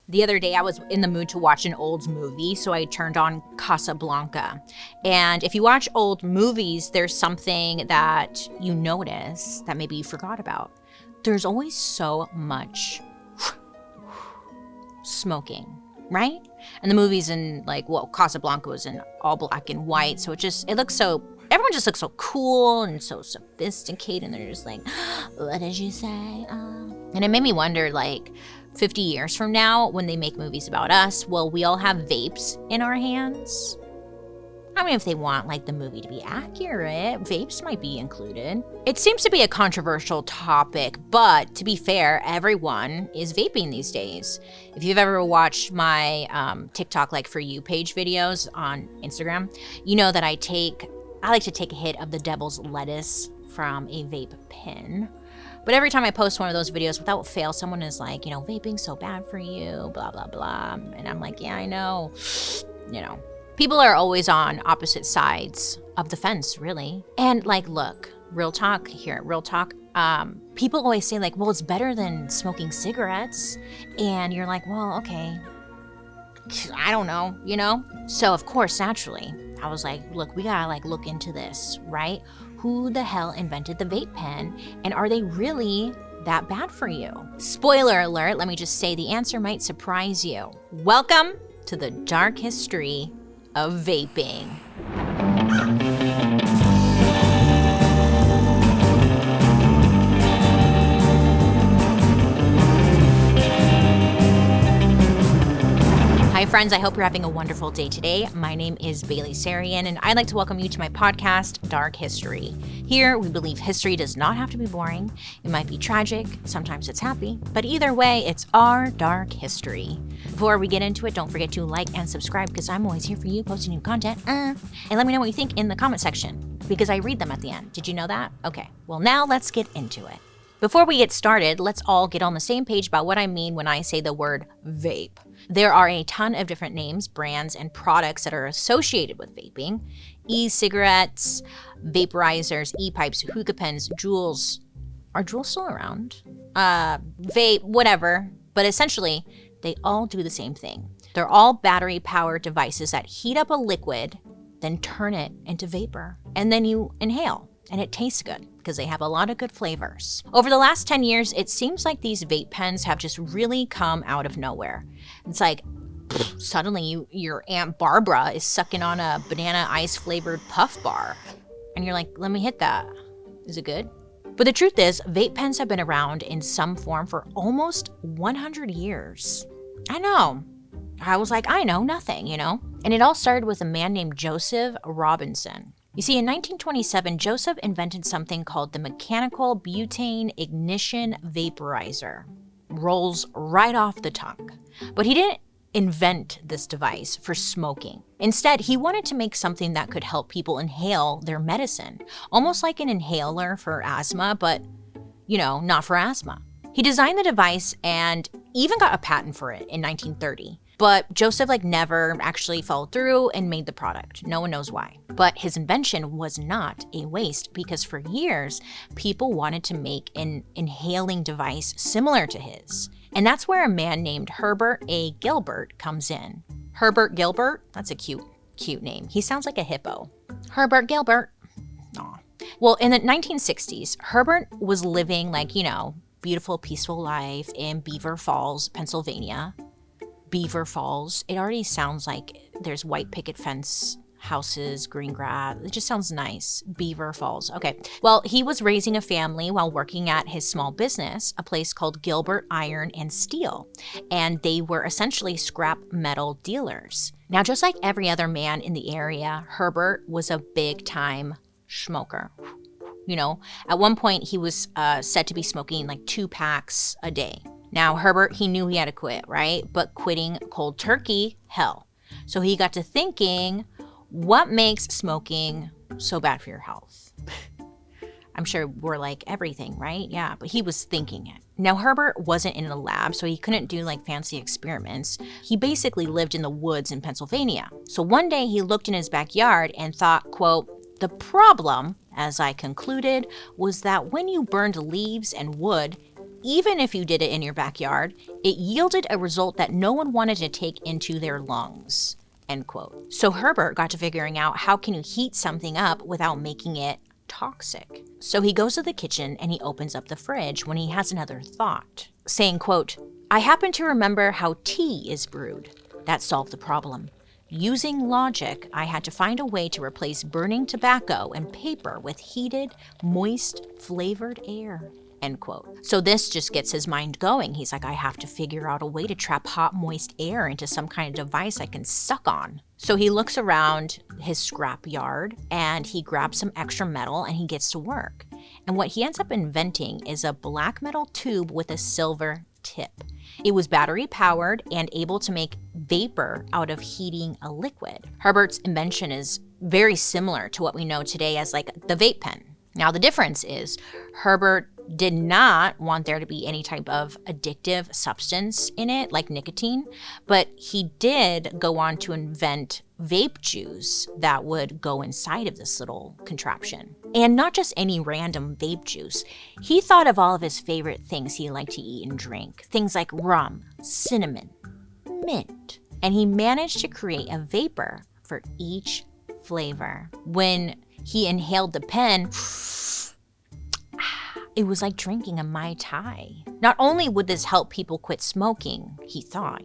The other day I was in the mood to watch an old movie, so I turned on Casablanca. And if you watch old movies, there's something that you notice that maybe you forgot about. There's always so much smoking, right? And the movie's in Casablanca was in all black and white, so everyone just looks so cool and so sophisticated, and they're just like, what did you say? And it made me wonder, 50 years from now, when they make movies about us, will we all have vapes in our hands? I mean, if they want, the movie to be accurate, vapes might be included. It seems to be a controversial topic, but to be fair, everyone is vaping these days. If you've ever watched my TikTok For You page videos on Instagram, you know that I like to take a hit of the devil's lettuce from a vape pen. But every time I post one of those videos, without fail, someone is like, vaping's so bad for you, blah, blah, blah. And I'm like, yeah, I know. People are always on opposite sides of the fence, really. And look, real talk here, real talk. People always say well, it's better than smoking cigarettes. And you're like, well, okay, I don't know, So of course, naturally, I was like, look, we gotta look into this, right? Who the hell invented the vape pen? And are they really that bad for you? Spoiler alert, let me just say the answer might surprise you. Welcome to the dark history of vaping. Hi friends, I hope you're having a wonderful day today. My name is Bailey Sarian, and I'd like to welcome you to my podcast, Dark History. Here, we believe history does not have to be boring. It might be tragic, sometimes it's happy, but either way, it's our dark history. Before we get into it, don't forget to like and subscribe because I'm always here for you, posting new content. And let me know what you think in the comment section because I read them at the end. Did you know that? Okay, well now let's get into it. Before we get started, let's all get on the same page about what I mean when I say the word vape. There are a ton of different names, brands, and products that are associated with vaping. E-cigarettes, vaporizers, e-pipes, hookah pens, Juuls. Are Juuls still around? Vape, whatever. But essentially, they all do the same thing. They're all battery-powered devices that heat up a liquid, then turn it into vapor. And then you inhale. And it tastes good because they have a lot of good flavors. Over the last 10 years, it seems like these vape pens have just really come out of nowhere. It's suddenly your Aunt Barbara is sucking on a banana ice flavored puff bar. And you're like, let me hit that. Is it good? But the truth is, vape pens have been around in some form for almost 100 years. I know. I was like, I know nothing, And it all started with a man named Joseph Robinson. You see, in 1927, Joseph invented something called the mechanical butane ignition vaporizer. Rolls right off the tongue. But he didn't invent this device for smoking. Instead, he wanted to make something that could help people inhale their medicine, almost like an inhaler for asthma, but, not for asthma. He designed the device and even got a patent for it in 1930. But Joseph never actually followed through and made the product. No one knows why. But his invention was not a waste because for years, people wanted to make an inhaling device similar to his. And that's where a man named Herbert A. Gilbert comes in. Herbert Gilbert? That's a cute name. He sounds like a hippo. Herbert Gilbert. Aw. Well, in the 1960s, Herbert was living beautiful, peaceful life in Beaver Falls, Pennsylvania. Beaver Falls. It already sounds like there's white picket fence houses, green grass. It just sounds nice. Beaver Falls. Okay. Well, he was raising a family while working at his small business, a place called Gilbert Iron and Steel. And they were essentially scrap metal dealers. Now, just like every other man in the area, Herbert was a big time smoker. At one point he was said to be smoking 2 packs a day. Now, Herbert, he knew he had to quit, right? But quitting cold turkey, hell. So he got to thinking, what makes smoking so bad for your health? I'm sure we're like everything, right? Yeah, but he was thinking it. Now, Herbert wasn't in a lab, so he couldn't do fancy experiments. He basically lived in the woods in Pennsylvania. So one day he looked in his backyard and thought, quote, the problem, as I concluded, was that when you burned leaves and wood, even if you did it in your backyard, it yielded a result that no one wanted to take into their lungs, end quote. So Herbert got to figuring out how can you heat something up without making it toxic. So he goes to the kitchen and he opens up the fridge when he has another thought, saying, quote, "I happen to remember how tea is brewed. That solved the problem. Using logic, I had to find a way to replace burning tobacco and paper with heated, moist, flavored air." End quote. So this just gets his mind going. He's like, I have to figure out a way to trap hot, moist air into some kind of device I can suck on. So he looks around his scrap yard and he grabs some extra metal and he gets to work. And what he ends up inventing is a black metal tube with a silver tip. It was battery powered and able to make vapor out of heating a liquid. Herbert's invention is very similar to what we know today as like the vape pen. Now the difference is Herbert did not want there to be any type of addictive substance in it, like nicotine, but he did go on to invent vape juice that would go inside of this little contraption. And not just any random vape juice. He thought of all of his favorite things he liked to eat and drink, things like rum, cinnamon, mint, and he managed to create a vapor for each flavor. When he inhaled the pen, it was like drinking a Mai Tai. Not only would this help people quit smoking, he thought,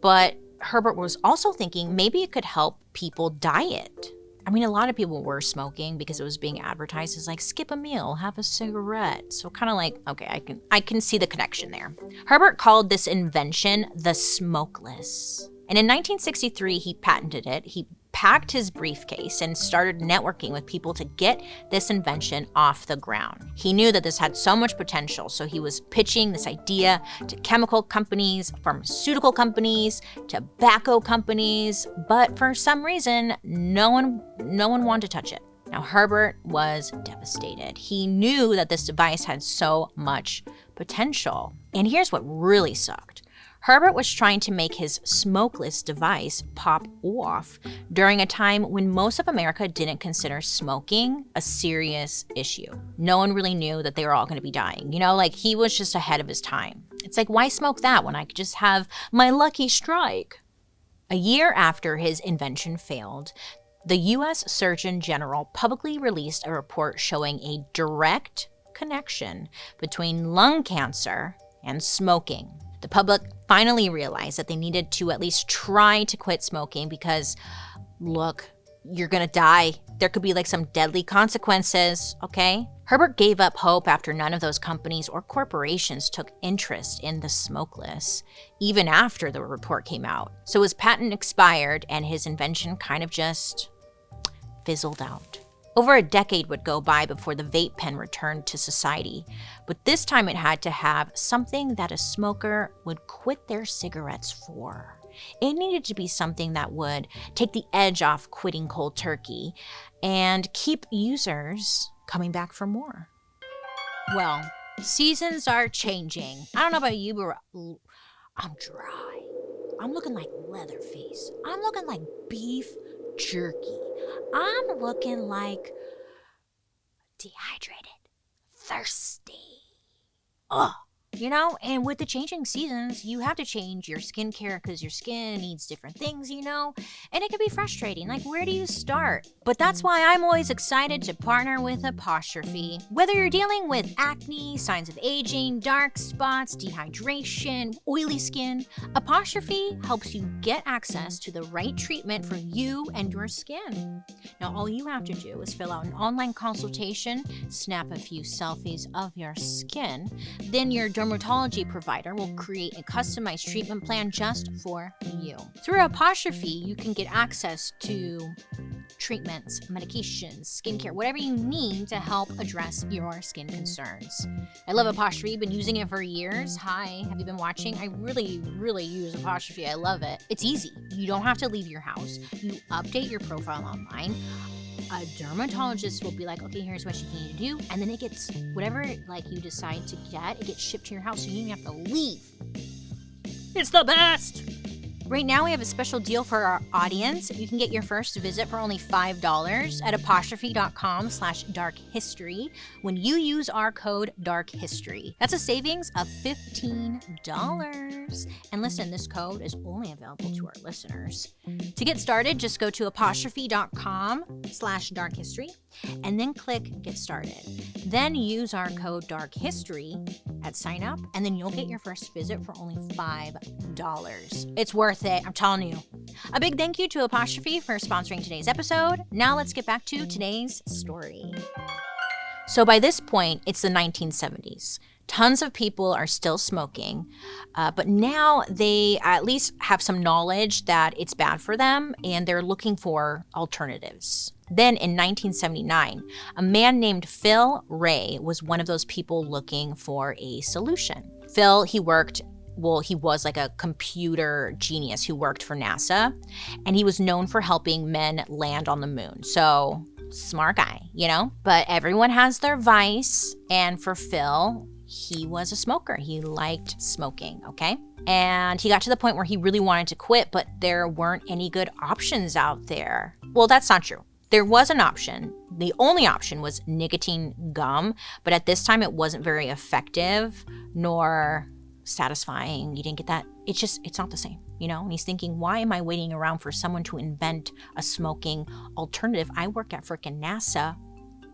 but Herbert was also thinking maybe it could help people diet. I mean, a lot of people were smoking because it was being advertised as like, skip a meal, have a cigarette. So kind of like, okay, I can see the connection there. Herbert called this invention the Smokeless. And in 1963, he patented it. He packed his briefcase and started networking with people to get this invention off the ground. He knew that this had so much potential, so he was pitching this idea to chemical companies, pharmaceutical companies, tobacco companies, but for some reason, no one wanted to touch it. Now, Herbert was devastated. He knew that this device had so much potential. And here's what really sucked. Herbert was trying to make his smokeless device pop off during a time when most of America didn't consider smoking a serious issue. No one really knew that they were all going to be dying. He was just ahead of his time. It's like, why smoke that when I could just have my lucky strike? A year after his invention failed, the U.S. Surgeon General publicly released a report showing a direct connection between lung cancer and smoking. The public finally realized that they needed to at least try to quit smoking because, look, you're gonna die. There could be like some deadly consequences, okay? Herbert gave up hope after none of those companies or corporations took interest in the Smokeless, even after the report came out. So his patent expired and his invention kind of just fizzled out. Over a decade would go by before the vape pen returned to society, but this time it had to have something that a smoker would quit their cigarettes for. It needed to be something that would take the edge off quitting cold turkey and keep users coming back for more. Well, seasons are changing. I don't know about you, but I'm dry. I'm looking like Leatherface. I'm looking like beef jerky. I'm looking like dehydrated, thirsty. Ugh. And with the changing seasons, you have to change your skincare because your skin needs different things, and it can be frustrating. Like, where do you start? But that's why I'm always excited to partner with Apostrophe. Whether you're dealing with acne, signs of aging, dark spots, dehydration, oily skin, Apostrophe helps you get access to the right treatment for you and your skin. Now, all you have to do is fill out an online consultation, snap a few selfies of your skin, then your dermatology provider will create a customized treatment plan just for you. Through Apostrophe, you can get access to treatments, medications, skincare, whatever you need to help address your skin concerns. I love Apostrophe, been using it for years. Hi, have you been watching? I really, really use Apostrophe. I love it. It's easy. You don't have to leave your house. You update your profile online. A dermatologist will be like, okay, here's what you need to do. And then it gets whatever you decide to get, it gets shipped to your house so you don't have to leave. It's the best. Right now, we have a special deal for our audience. You can get your first visit for only $5 at apostrophe.com/darkhistory when you use our code darkhistory. That's a savings of $15. And listen, this code is only available to our listeners. To get started, just go to apostrophe.com/darkhistory and then click Get Started. Then use our code darkhistory at sign up, and then you'll get your first visit for only $5. It's worth it, I'm telling you. A big thank you to Apostrophe for sponsoring today's episode. Now let's get back to today's story. So by this point, it's the 1970s. Tons of people are still smoking, but now they at least have some knowledge that it's bad for them, and they're looking for alternatives. Then in 1979, a man named Phil Ray was one of those people looking for a solution. Phil, he was like a computer genius who worked for NASA, and he was known for helping men land on the moon. So, smart guy, you know? But everyone has their vice, and for Phil, he was a smoker. He liked smoking, okay? And he got to the point where he really wanted to quit, but there weren't any good options out there. Well, that's not true. There was an option. The only option was nicotine gum, but at this time it wasn't very effective nor satisfying. You didn't get that. It's not the same, you know? And he's thinking, why am I waiting around for someone to invent a smoking alternative? I work at frickin' NASA.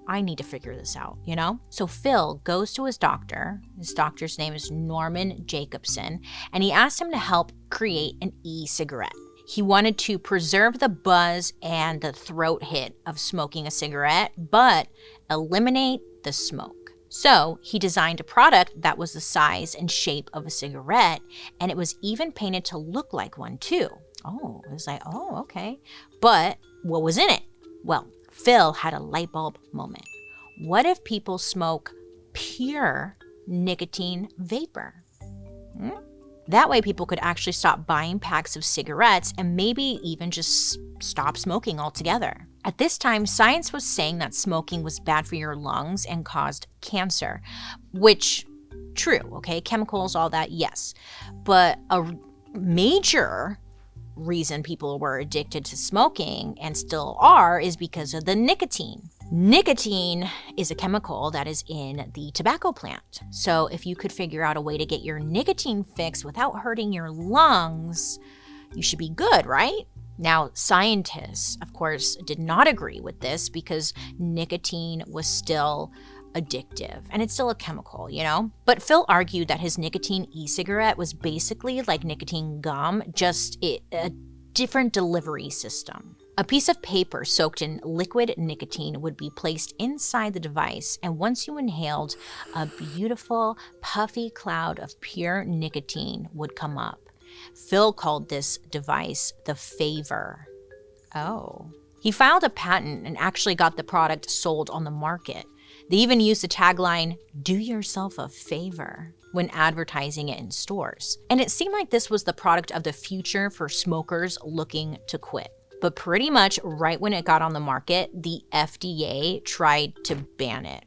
I need to figure this out, you know? So Phil goes to his doctor. His doctor's name is Norman Jacobson, and he asked him to help create an e-cigarette. He wanted to preserve the buzz and the throat hit of smoking a cigarette, but eliminate the smoke. So he designed a product that was the size and shape of a cigarette, and it was even painted to look like one too. Oh, it was like, oh, okay. But what was in it? Well, Phil had a light bulb moment. What if people smoke pure nicotine vapor? That way people could actually stop buying packs of cigarettes and maybe even just stop smoking altogether. At this time, science was saying that smoking was bad for your lungs and caused cancer, which, true, okay, chemicals, all that, yes. But a major reason people were addicted to smoking and still are is because of the nicotine. Nicotine is a chemical that is in the tobacco plant. So if you could figure out a way to get your nicotine fix without hurting your lungs, you should be good, right? Now, scientists, of course, did not agree with this because nicotine was still addictive, and it's still a chemical, you know? But Phil argued that his nicotine e-cigarette was basically like nicotine gum, just a different delivery system. A piece of paper soaked in liquid nicotine would be placed inside the device, and once you inhaled, a beautiful, puffy cloud of pure nicotine would come up. Phil called this device the Favor. Oh. He filed a patent and actually got the product sold on the market. They even used the tagline, "Do yourself a favor," when advertising it in stores. And it seemed like this was the product of the future for smokers looking to quit. But pretty much right when it got on the market, the FDA tried to ban it,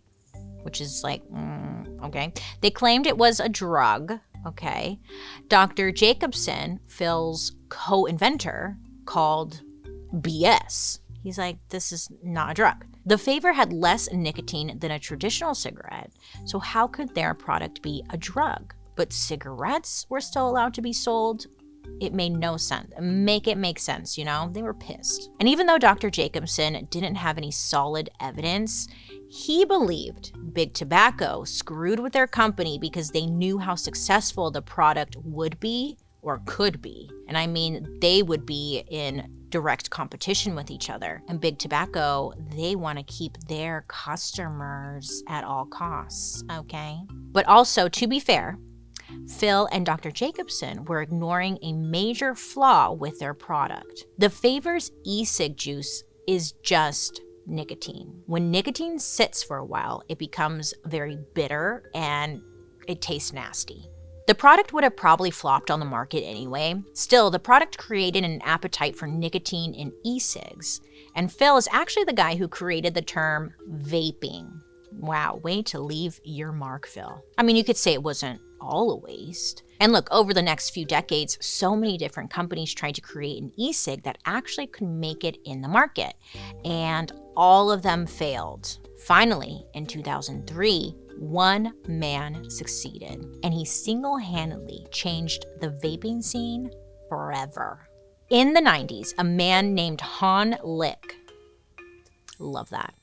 which is like, okay. They claimed it was a drug, okay. Dr. Jacobson, Phil's co-inventor, called BS. He's like, this is not a drug. The Favor had less nicotine than a traditional cigarette, so how could their product be a drug? But cigarettes were still allowed to be sold? It made no sense. Make it make sense, you know? They were pissed. And even though Dr. Jacobson didn't have any solid evidence, he believed Big Tobacco screwed with their company because they knew how successful the product would be or could be. And I mean, they would be in direct competition with each other. And Big Tobacco, they want to keep their customers at all costs, okay? But also, to be fair, Phil and Dr. Jacobson were ignoring a major flaw with their product. The Favor's e-cig juice is just nicotine. When nicotine sits for a while, it becomes very bitter and it tastes nasty. The product would have probably flopped on the market anyway. Still, the product created an appetite for nicotine in e-cigs. And Phil is actually the guy who created the term vaping. Wow, way to leave your mark, Phil. I mean, you could say it wasn't all a waste. And look, over the next few decades, so many different companies tried to create an e-cig that actually could make it in the market. And all of them failed. Finally, in 2003, one man succeeded, and he single-handedly changed the vaping scene forever. In the 90s, a man named Han Lick, love that,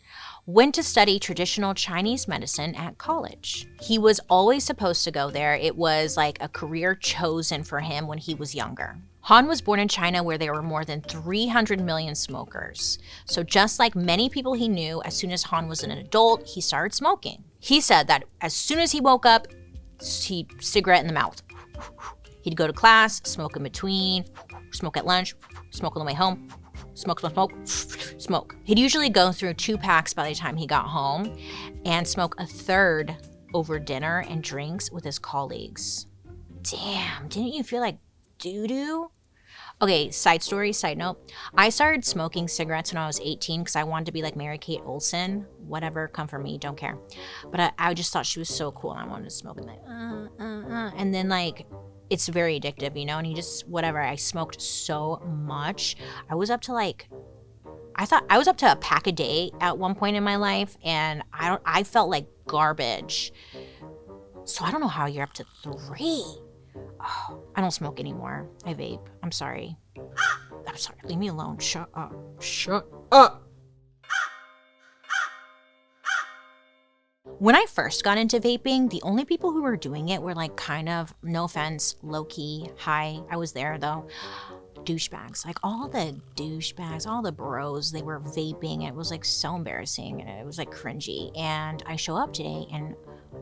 went to study traditional Chinese medicine at college. He was always supposed to go there. It was like a career chosen for him when he was younger. Han was born in China where there were more than 300 million smokers. So just like many people he knew, as soon as Han was an adult, he started smoking. He said that as soon as he woke up, cigarette in the mouth. He'd go to class, smoke in between, smoke at lunch, smoke on the way home, smoke. He'd usually go through 2 packs by the time he got home and smoke a third over dinner and drinks with his colleagues. Damn, didn't you feel like doo-doo? Okay, side note. I started smoking cigarettes when I was 18 because I wanted to be like Mary-Kate Olsen. Whatever, come for me, don't care. But I just thought she was so cool and I wanted to smoke and and then like, it's very addictive, you know, and whatever. I smoked so much. I was up to a pack a day at one point in my life, and I felt like garbage. So I don't know how you're up to 3. Oh, I don't smoke anymore. I vape. I'm sorry. Leave me alone. Shut up. When I first got into vaping, the only people who were doing it were like kind of, no offense, low-key, high. I was there though. Douchebags. Like all the douchebags, all the bros, they were vaping. It was like so embarrassing. It was like cringy. And I show up today and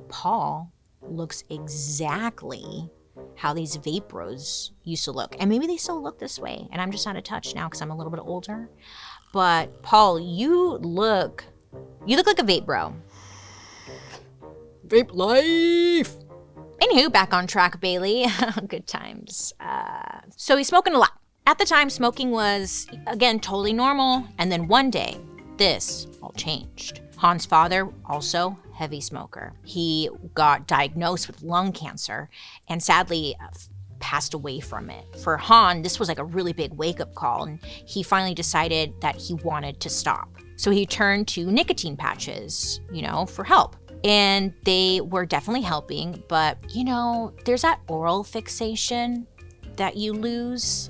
Paul looks exactly how these vape bros used to look. And maybe they still look this way. And I'm just out of touch now because I'm a little bit older. But Paul, you look like a vape bro. Vape life. Anywho, back on track, Bailey. Good times. So he's smoking a lot. At the time, smoking was, again, totally normal. And then one day, this all changed. Han's father, also heavy smoker. He got diagnosed with lung cancer and sadly passed away from it. For Han, this was like a really big wake-up call, and he finally decided that he wanted to stop. So he turned to nicotine patches, for help. And they were definitely helping, but, there's that oral fixation that you lose.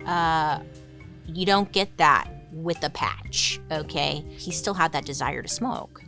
You don't get that with a patch, okay? He still had that desire to smoke.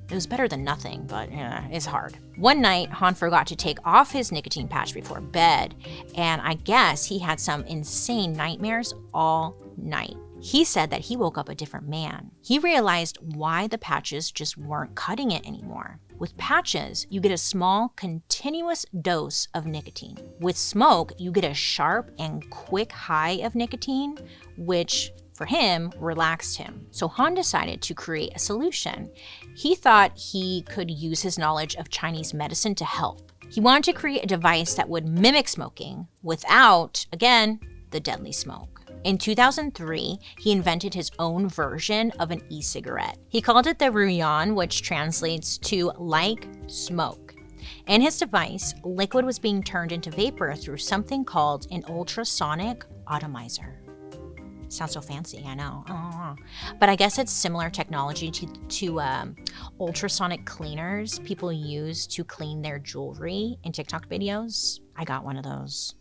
It was better than nothing, but it's hard. One night, Han forgot to take off his nicotine patch before bed, and I guess he had some insane nightmares all night. He said that he woke up a different man. He realized why the patches just weren't cutting it anymore. With patches, you get a small, continuous dose of nicotine. With smoke, you get a sharp and quick high of nicotine, which for him, relaxed him. So Han decided to create a solution. He thought he could use his knowledge of Chinese medicine to help. He wanted to create a device that would mimic smoking without, again, the deadly smoke. In 2003, he invented his own version of an e-cigarette. He called it the Ruyan, which translates to like smoke. In his device, liquid was being turned into vapor through something called an ultrasonic atomizer. Sounds so fancy, I know. But I guess it's similar technology to ultrasonic cleaners people use to clean their jewelry in TikTok videos. I got one of those.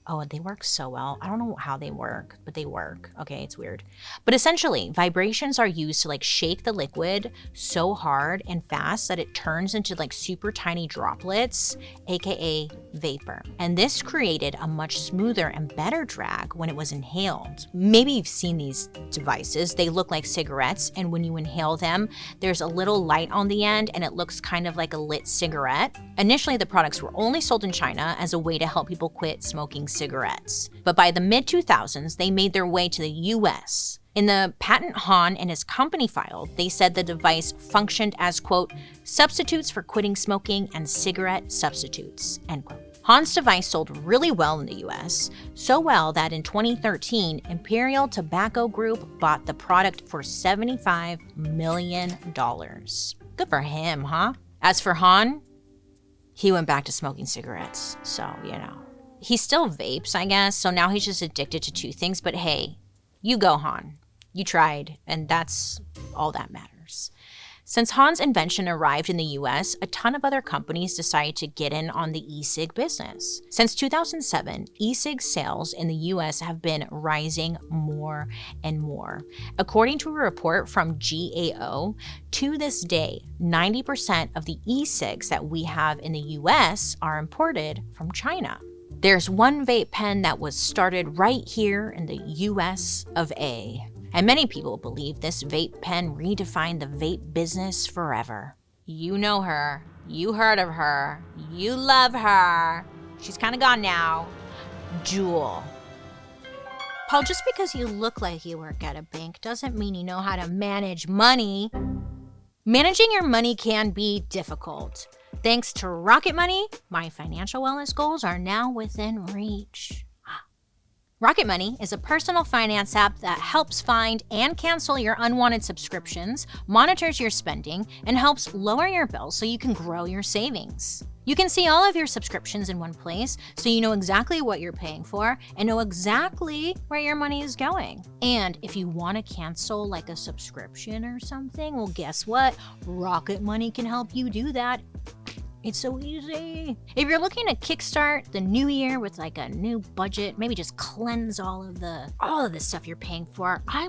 Oh, they work so well. I don't know how they work, but they work. Okay, it's weird. But essentially, vibrations are used to shake the liquid so hard and fast that it turns into super tiny droplets, aka vapor. And this created a much smoother and better drag when it was inhaled. Maybe you've seen these devices. They look like cigarettes, and when you inhale them, there's a little light on the end and it looks kind of like a lit cigarette. Initially, the products were only sold in China as a way to help people quit smoking cigarettes. But by the mid-2000s, they made their way to the US. In the patent Han and his company filed, they said the device functioned as, quote, substitutes for quitting smoking and cigarette substitutes, end quote. Han's device sold really well in the US, so well that in 2013, Imperial Tobacco Group bought the product for $75 million. Good for him, huh? As for Han, he went back to smoking cigarettes. So, he still vapes, I guess. So now he's just addicted to two things. But hey, you go, Han. You tried, and that's all that matters. Since Han's invention arrived in the US, a ton of other companies decided to get in on the e-cig business. Since 2007, e-cig sales in the US have been rising more and more. According to a report from GAO, to this day, 90% of the e-cigs that we have in the US are imported from China. There's one vape pen that was started right here in the US of A. And many people believe this vape pen redefined the vape business forever. You know her. You heard of her. You love her. She's kind of gone now. Juul. Paul, just because you look like you work at a bank doesn't mean you know how to manage money. Managing your money can be difficult. Thanks to Rocket Money, my financial wellness goals are now within reach. Rocket Money is a personal finance app that helps find and cancel your unwanted subscriptions, monitors your spending, and helps lower your bills so you can grow your savings. You can see all of your subscriptions in one place so you know exactly what you're paying for and know exactly where your money is going. And if you want to cancel like a subscription or something, well, guess what? Rocket Money can help you do that. It's so easy. If you're looking to kickstart the new year with like a new budget, maybe just cleanse all of the stuff you're paying for. I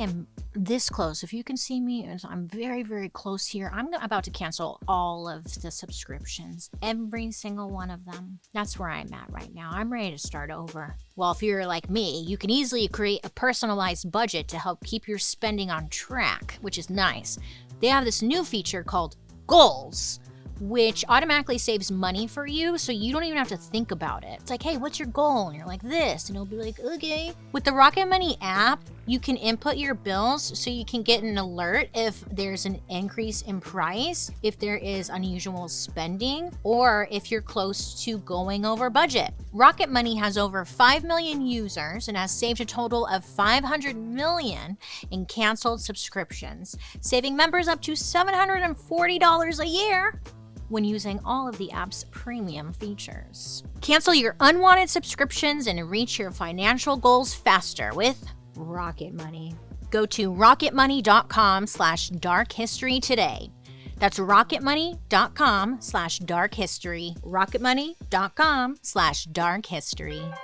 am this close. If you can see me, I'm very, very close here. I'm about to cancel all of the subscriptions, every single one of them. That's where I'm at right now. I'm ready to start over. Well, if you're like me, you can easily create a personalized budget to help keep your spending on track, which is nice. They have this new feature called Goals, which automatically saves money for you, so you don't even have to think about it. It's like, hey, what's your goal? And you're like, this. And it'll be like, okay. With the Rocket Money app, you can input your bills so you can get an alert if there's an increase in price, if there is unusual spending, or if you're close to going over budget. Rocket Money has over 5 million users and has saved a total of $500 million in canceled subscriptions, saving members up to $740 a year when using all of the app's premium features. Cancel your unwanted subscriptions and reach your financial goals faster with Rocket Money. Go to rocketmoney.com/darkhistory today. That's rocketmoney.com/darkhistory. rocketmoney.com/darkhistory.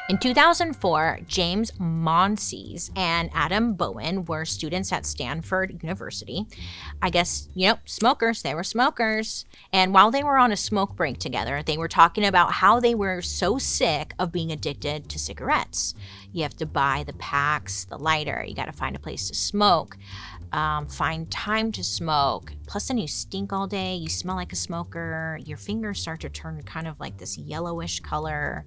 In 2004, James Monsees and Adam Bowen were students at Stanford University. I guess, smokers. They were smokers. And while they were on a smoke break together, they were talking about how they were so sick of being addicted to cigarettes. You have to buy the packs, the lighter. You got to find a place to smoke. Find time to smoke. Plus, then you stink all day. You smell like a smoker. Your fingers start to turn kind of like this yellowish color.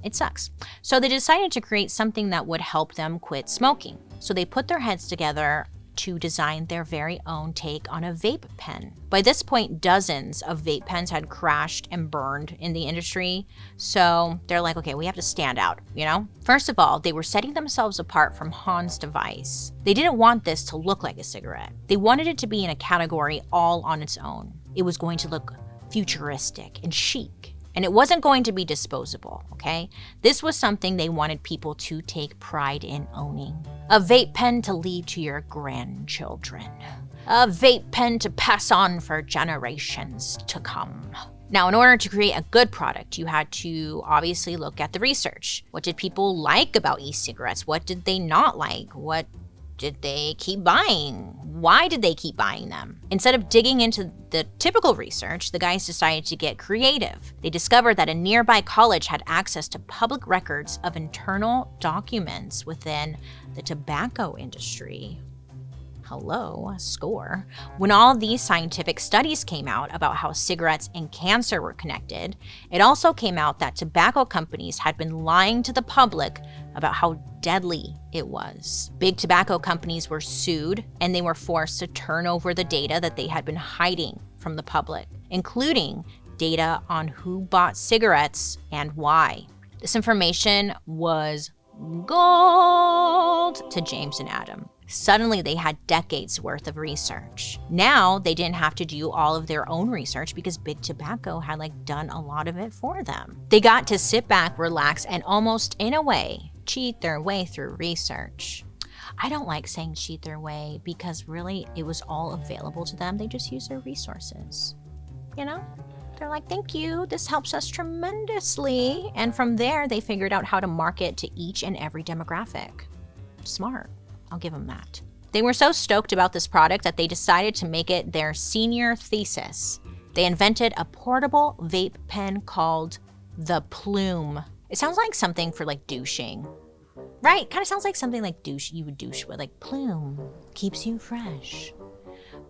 It sucks. So they decided to create something that would help them quit smoking. So they put their heads together to design their very own take on a vape pen. By this point, dozens of vape pens had crashed and burned in the industry. So they're like, okay, we have to stand out, First of all, they were setting themselves apart from Han's device. They didn't want this to look like a cigarette. They wanted it to be in a category all on its own. It was going to look futuristic and chic. And it wasn't going to be disposable, okay? This was something they wanted people to take pride in owning. A vape pen to leave to your grandchildren. A vape pen to pass on for generations to come. Now, in order to create a good product, you had to obviously look at the research. What did people like about e-cigarettes? What did they not like? What did they keep buying? Why did they keep buying them? Instead of digging into the typical research, the guys decided to get creative. They discovered that a nearby college had access to public records of internal documents within the tobacco industry. Hello, score. When all these scientific studies came out about how cigarettes and cancer were connected, it also came out that tobacco companies had been lying to the public about how deadly it was. Big tobacco companies were sued, and they were forced to turn over the data that they had been hiding from the public, including data on who bought cigarettes and why. This information was gold to James and Adam. Suddenly, they had decades worth of research. Now, they didn't have to do all of their own research because Big Tobacco had done a lot of it for them. They got to sit back, relax, and almost, in a way, cheat their way through research. I don't like saying cheat their way because really it was all available to them. They just used their resources. They're like, thank you, this helps us tremendously. And from there, they figured out how to market to each and every demographic. Smart. I'll give them that. They were so stoked about this product that they decided to make it their senior thesis. They invented a portable vape pen called the Plume. It sounds like something for douching. Right? Kind of sounds like something you would douche with, Plume. Keeps you fresh.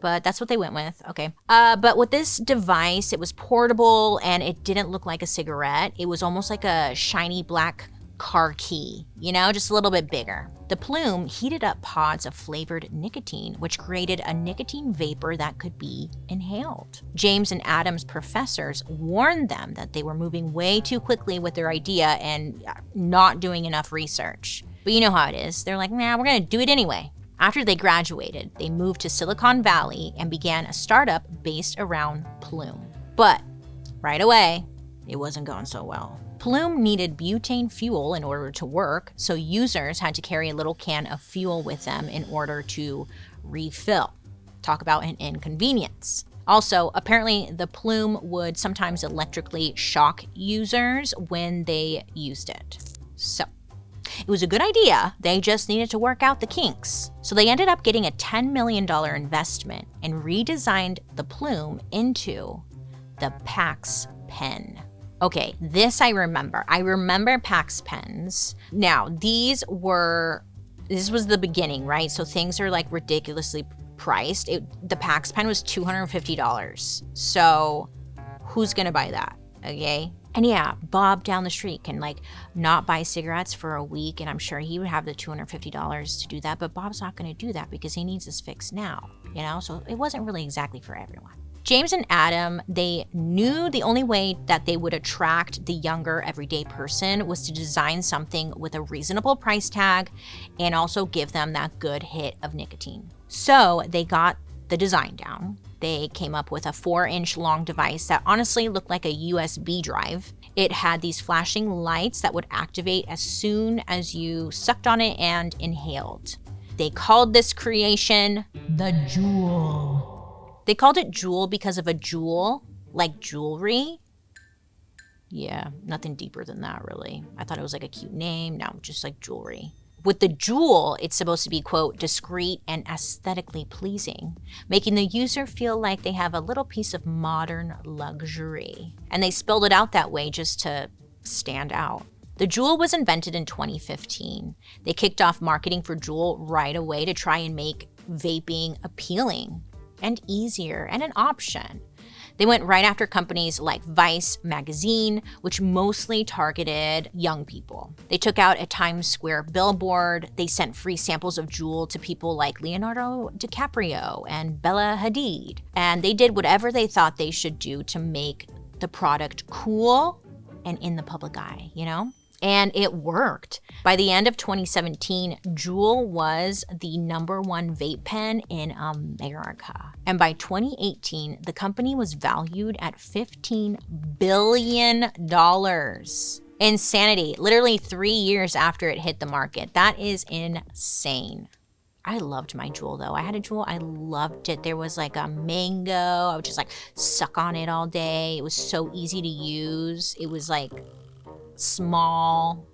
But that's what they went with. Okay. But with this device, it was portable and it didn't look like a cigarette. It was almost like a shiny black car key, just a little bit bigger. The Plume heated up pods of flavored nicotine, which created a nicotine vapor that could be inhaled. James and Adam's professors warned them that they were moving way too quickly with their idea and not doing enough research. But you know how it is. They're like, nah, we're going to do it anyway. After they graduated, they moved to Silicon Valley and began a startup based around Plume. But right away, it wasn't going so well. Plume needed butane fuel in order to work, so users had to carry a little can of fuel with them in order to refill. Talk about an inconvenience. Also, apparently the Plume would sometimes electrically shock users when they used it. So, it was a good idea, they just needed to work out the kinks. So they ended up getting a $10 million investment and redesigned the Plume into the Pax pen. Okay, this I remember. I remember Pax pens. Now, this was the beginning, right? So things are ridiculously priced. The Pax pen was $250. So who's gonna buy that, okay? And yeah, Bob down the street can not buy cigarettes for a week, and I'm sure he would have the $250 to do that, but Bob's not gonna do that because he needs his fix now, So it wasn't really exactly for everyone. James and Adam, they knew the only way that they would attract the younger everyday person was to design something with a reasonable price tag and also give them that good hit of nicotine. So they got the design down. They came up with a 4-inch long device that honestly looked like a USB drive. It had these flashing lights that would activate as soon as you sucked on it and inhaled. They called this creation the Juul. They called it Juul because of a jewel, like jewelry. Yeah, nothing deeper than that, really. I thought it was a cute name. No, just jewelry. With the Juul, it's supposed to be, quote, discreet and aesthetically pleasing, making the user feel like they have a little piece of modern luxury. And they spelled it out that way just to stand out. The Juul was invented in 2015. They kicked off marketing for Juul right away to try and make vaping appealing and easier and an option. They went right after companies like Vice magazine, which mostly targeted young people. They took out a Times Square billboard. They sent free samples of Juul to people like Leonardo DiCaprio and Bella Hadid. And they did whatever they thought they should do to make the product cool and in the public eye, And it worked. By the end of 2017, Juul was the ¡1 vape pen in America. And by 2018, the company was valued at $15 billion. Insanity. Literally 3 years after it hit the market. That is insane. I loved my Juul though. I had a Juul, I loved it. There was a mango. I would just suck on it all day. It was so easy to use. It was small.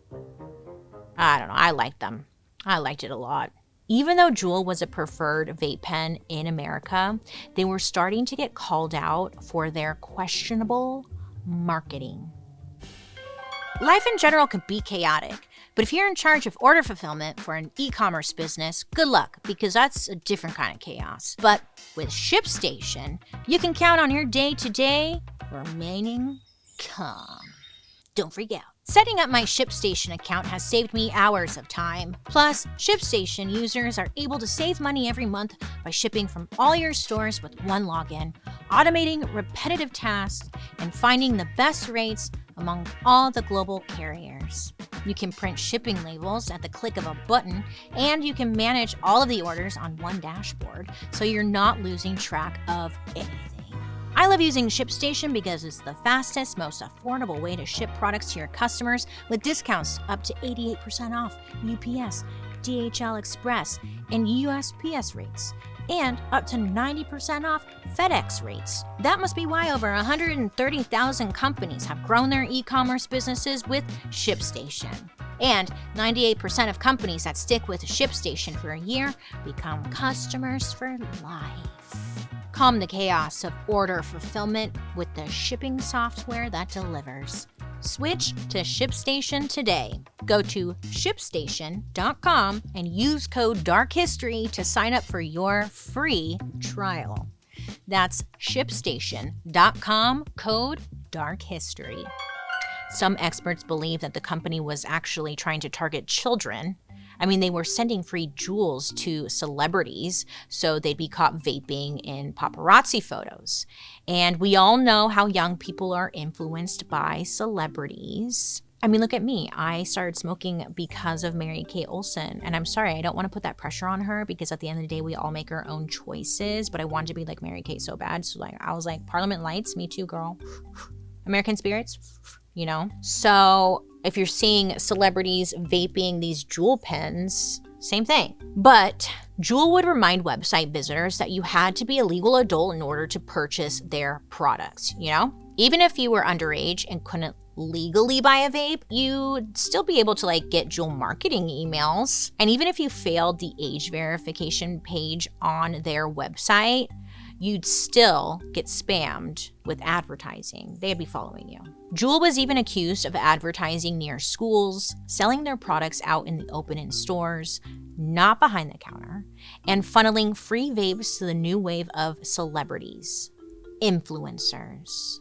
I don't know. I liked them. I liked it a lot. Even though Juul was a preferred vape pen in America, they were starting to get called out for their questionable marketing. Life in general can be chaotic, but if you're in charge of order fulfillment for an e-commerce business, good luck, because that's a different kind of chaos. But with ShipStation, you can count on your day-to-day remaining calm. Don't freak out. Setting up my ShipStation account has saved me hours of time. Plus, ShipStation users are able to save money every month by shipping from all your stores with one login, automating repetitive tasks, and finding the best rates among all the global carriers. You can print shipping labels at the click of a button, and you can manage all of the orders on one dashboard, so you're not losing track of anything. I love using ShipStation because it's the fastest, most affordable way to ship products to your customers with discounts up to 88% off UPS, DHL Express, and USPS rates, and up to 90% off FedEx rates. That must be why over 130,000 companies have grown their e-commerce businesses with ShipStation. And 98% of companies that stick with ShipStation for a year become customers for life. Calm the chaos of order fulfillment with the shipping software that delivers. Switch to ShipStation today. Go to ShipStation.com and use code DARKHISTORY to sign up for your free trial. That's ShipStation.com, code DARKHISTORY. Some experts believe that the company was actually trying to target children. I mean, they were sending free Juuls to celebrities so they'd be caught vaping in paparazzi photos. And we all know how young people are influenced by celebrities. I mean, look at me. I started smoking because of Mary-Kate Olsen. And I'm sorry, I don't want to put that pressure on her because at the end of the day, we all make our own choices. But I wanted to be like Mary-Kate so bad. So I was like, Parliament Lights, me too, girl. American Spirits, you know? So if you're seeing celebrities vaping these Juul pens, same thing. But Juul would remind website visitors that you had to be a legal adult in order to purchase their products, you know? Even if you were underage and couldn't legally buy a vape, you'd still be able to get Juul marketing emails. And even if you failed the age verification page on their website, you'd still get spammed with advertising. They'd be following you. Juul was even accused of advertising near schools, selling their products out in the open in stores, not behind the counter, and funneling free vapes to the new wave of celebrities, influencers.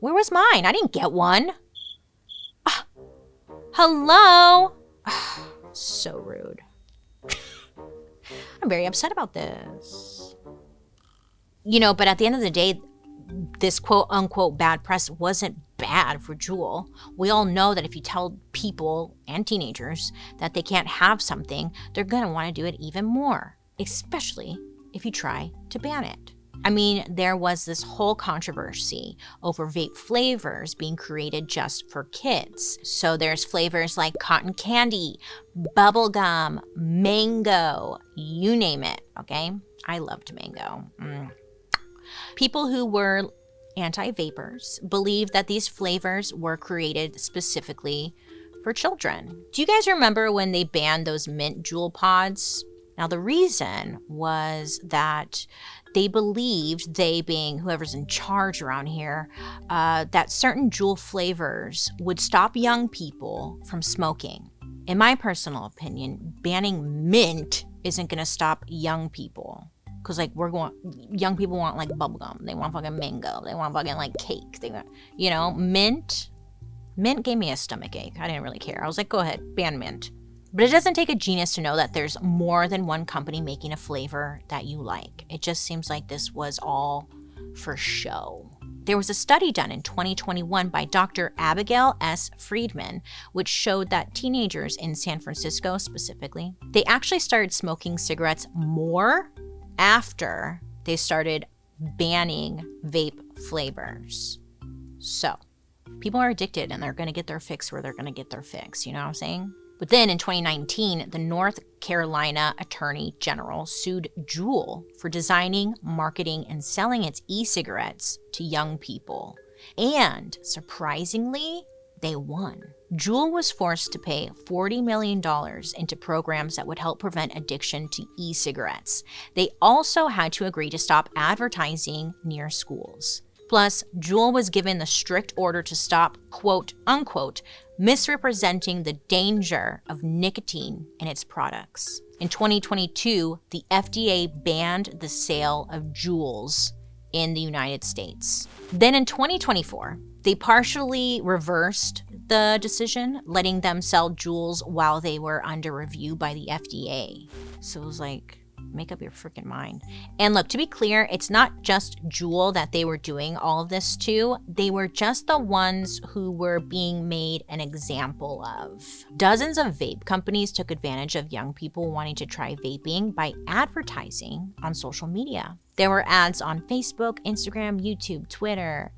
Where was mine? I didn't get one. Hello? So rude. I'm very upset about this. You know, but at the end of the day, this quote unquote bad press wasn't bad for Juul. We all know that if you tell people and teenagers that they can't have something, they're going to want to do it even more, especially if you try to ban it. I mean, there was this whole controversy over vape flavors being created just for kids. So there's flavors like cotton candy, bubblegum, mango, you name it, okay? I loved mango. People who were anti-vapers believed that these flavors were created specifically for children. Do you guys remember when they banned those mint Juul pods? Now, the reason was that they believed, they being whoever's in charge around here, that certain Juul flavors would stop young people from smoking. In my personal opinion, banning mint isn't going to stop young people. Because young people want bubblegum. They want fucking mango. They want fucking cake. They want, mint. Mint gave me a stomach ache. I didn't really care. I was like, go ahead, ban mint. But it doesn't take a genius to know that there's more than one company making a flavor that you like. It just seems like this was all for show. There was a study done in 2021 by Dr. Abigail S. Friedman, which showed that teenagers in San Francisco specifically, they actually started smoking cigarettes more after they started banning vape flavors. So, people are addicted and they're going to get their fix where they're going to get their fix, you know what I'm saying? But then in 2019, the North Carolina Attorney General sued Juul for designing, marketing, and selling its e-cigarettes to young people. And surprisingly, they won. Juul was forced to pay $40 million into programs that would help prevent addiction to e-cigarettes. They also had to agree to stop advertising near schools. Plus, Juul was given the strict order to stop, quote unquote, misrepresenting the danger of nicotine in its products. In 2022, the FDA banned the sale of Juuls in the United States. Then in 2024, they partially reversed the decision, letting them sell Juuls while they were under review by the FDA. So it was like, Make up your freaking mind. And look, to be clear, it's not just Juul that they were doing all of this to. They were just the ones who were being made an example of. Dozens of vape companies took advantage of young people wanting to try vaping by advertising on social media. There were ads on Facebook, Instagram, YouTube, Twitter,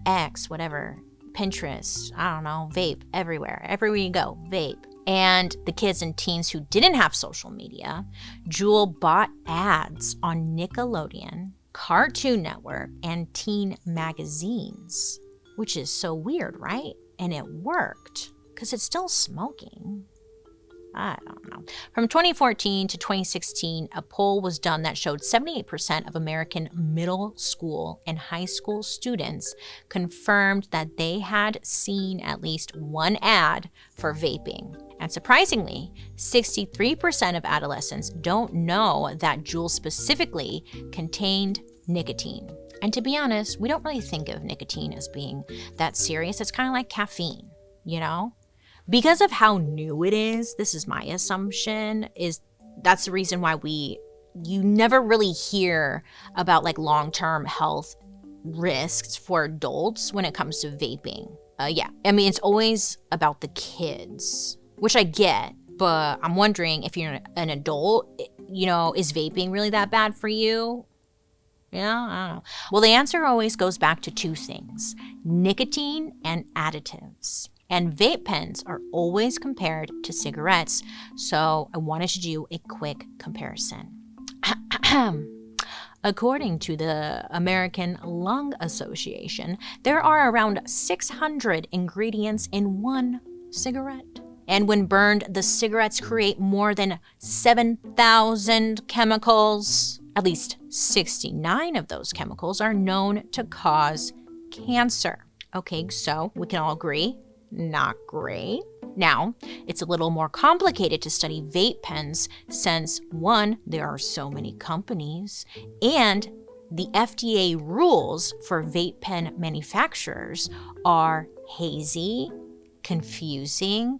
X, whatever, Pinterest, I don't know, vape, everywhere. Everywhere you go, vape. And the kids and teens who didn't have social media, Juul bought ads on Nickelodeon, Cartoon Network, and teen magazines, which is so weird, right? And it worked, because it's still smoking. I don't know. From 2014 to 2016, a poll was done that showed 78% of American middle school and high school students confirmed that they had seen at least one ad for vaping. And surprisingly, 63% of adolescents don't know that Juul specifically contained nicotine. And to be honest, we don't really think of nicotine as being that serious. It's kind of like caffeine, you know? Because of how new it is, this is my assumption, is that's the reason why you never really hear about like long-term health risks for adults when it comes to vaping. Yeah, I mean, it's always about the kids, which I get, but I'm wondering if you're an adult, you know, is vaping really that bad for you? You know, I don't know. Well, the answer always goes back to two things: nicotine and additives. And vape pens are always compared to cigarettes, so I wanted to do a quick comparison. According to the American Lung Association, there are around 600 ingredients in one cigarette. And when burned, the cigarettes create more than 7,000 chemicals. At least 69 of those chemicals are known to cause cancer. Okay, so we can all agree, not great. Now, it's a little more complicated to study vape pens since, one, there are so many companies, and the FDA rules for vape pen manufacturers are hazy, confusing,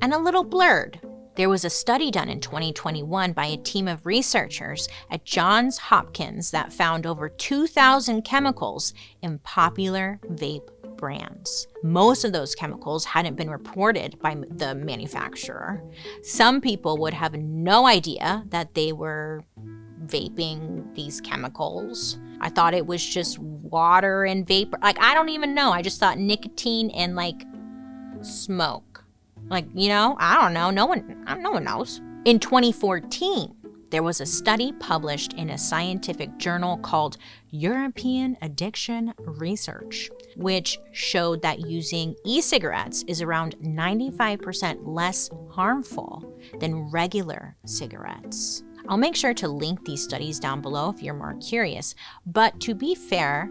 and a little blurred. There was a study done in 2021 by a team of researchers at Johns Hopkins that found over 2,000 chemicals in popular vape brands. Most of those chemicals hadn't been reported by the manufacturer. Some people would have no idea that they were vaping these chemicals. I thought it was just water and vapor. Like, I don't even know. I just thought nicotine and like smoke. Like, you know, I don't know. No one knows. In 2014, there was a study published in a scientific journal called European Addiction Research, which showed that using e-cigarettes is around 95% less harmful than regular cigarettes. I'll make sure to link these studies down below if you're more curious. But to be fair,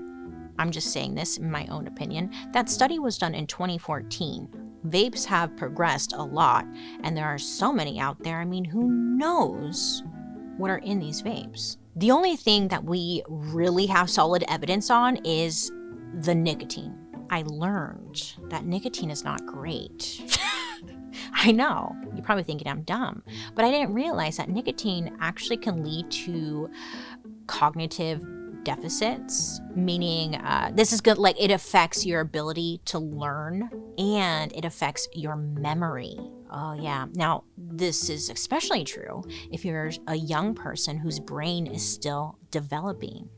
I'm just saying this in my own opinion, that study was done in 2014. Vapes have progressed a lot, and there are so many out there. I mean, who knows what are in these vapes? The only thing that we really have solid evidence on is the nicotine. I learned that nicotine is not great. I know, you're probably thinking I'm dumb, but I didn't realize that nicotine actually can lead to cognitive deficits, meaning this is good, like it affects your ability to learn and it affects your memory. Oh yeah. Now, this is especially true if you're a young person whose brain is still developing,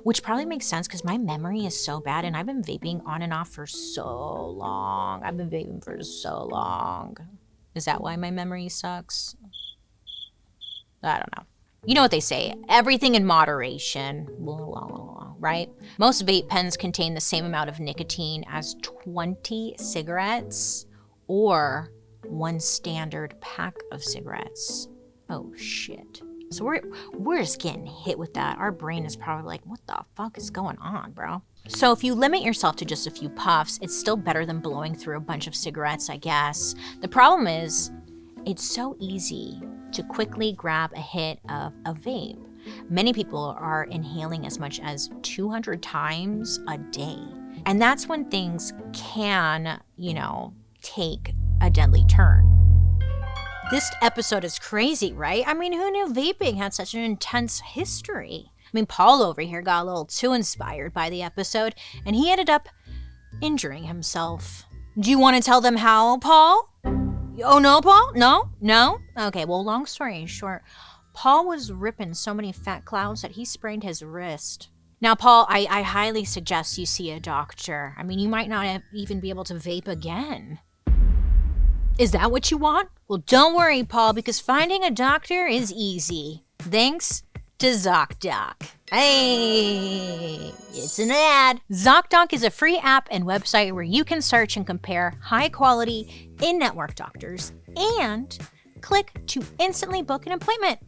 which probably makes sense because my memory is so bad and I've been vaping on and off for so long. I've been vaping for so long. Is that why my memory sucks? I don't know. You know what they say, everything in moderation, right? Most vape pens contain the same amount of nicotine as 20 cigarettes or one standard pack of cigarettes. Oh shit. So we're just getting hit with that. Our brain is probably like, what the fuck is going on, bro? So if you limit yourself to just a few puffs, it's still better than blowing through a bunch of cigarettes, I guess. The problem is, it's so easy to quickly grab a hit of a vape. Many people are inhaling as much as 200 times a day. And that's when things can, take a deadly turn. This episode is crazy, right? I mean, who knew vaping had such an intense history? I mean, Paul over here got a little too inspired by the episode, and he ended up injuring himself. Do you want to tell them how, Paul? Oh, no, Paul? No? Okay, well, long story short, Paul was ripping so many fat clouds that he sprained his wrist. Now, Paul, I highly suggest you see a doctor. I mean, you might not even be able to vape again. Is that what you want? Well, don't worry, Paul, because finding a doctor is easy. Thanks to Zocdoc. Hey, it's an ad. Zocdoc is a free app and website where you can search and compare high-quality in-network doctors and click to instantly book an appointment.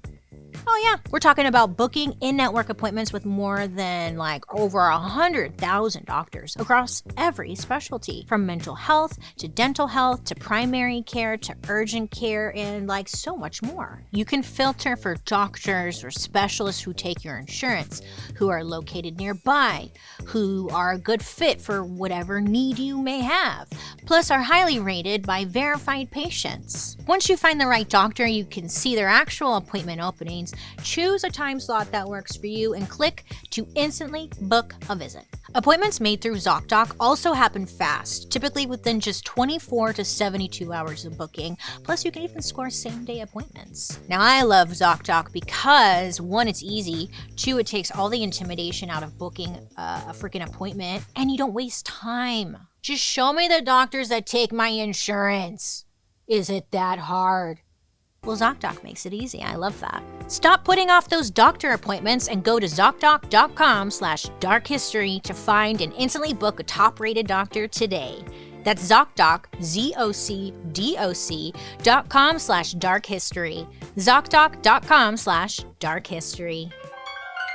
Oh yeah, we're talking about booking in-network appointments with more than over 100,000 doctors across every specialty, from mental health to dental health to primary care to urgent care and so much more. You can filter for doctors or specialists who take your insurance, who are located nearby, who are a good fit for whatever need you may have, plus are highly rated by verified patients. Once you find the right doctor, you can see their actual appointment openings, choose a time slot that works for you, and click to instantly book a visit. Appointments made through Zocdoc also happen fast, typically within just 24 to 72 hours of booking, plus you can even score same-day appointments. Now, I love Zocdoc because, 1, it's easy, 2, it takes all the intimidation out of booking a freaking appointment, and you don't waste time. Just show me the doctors that take my insurance. Is it that hard? Well, Zocdoc makes it easy. I love that. Stop putting off those doctor appointments and go to Zocdoc.com/darkhistory to find and instantly book a top-rated doctor today. That's Zocdoc, ZocDoc.com/darkhistory. Zocdoc.com/darkhistory.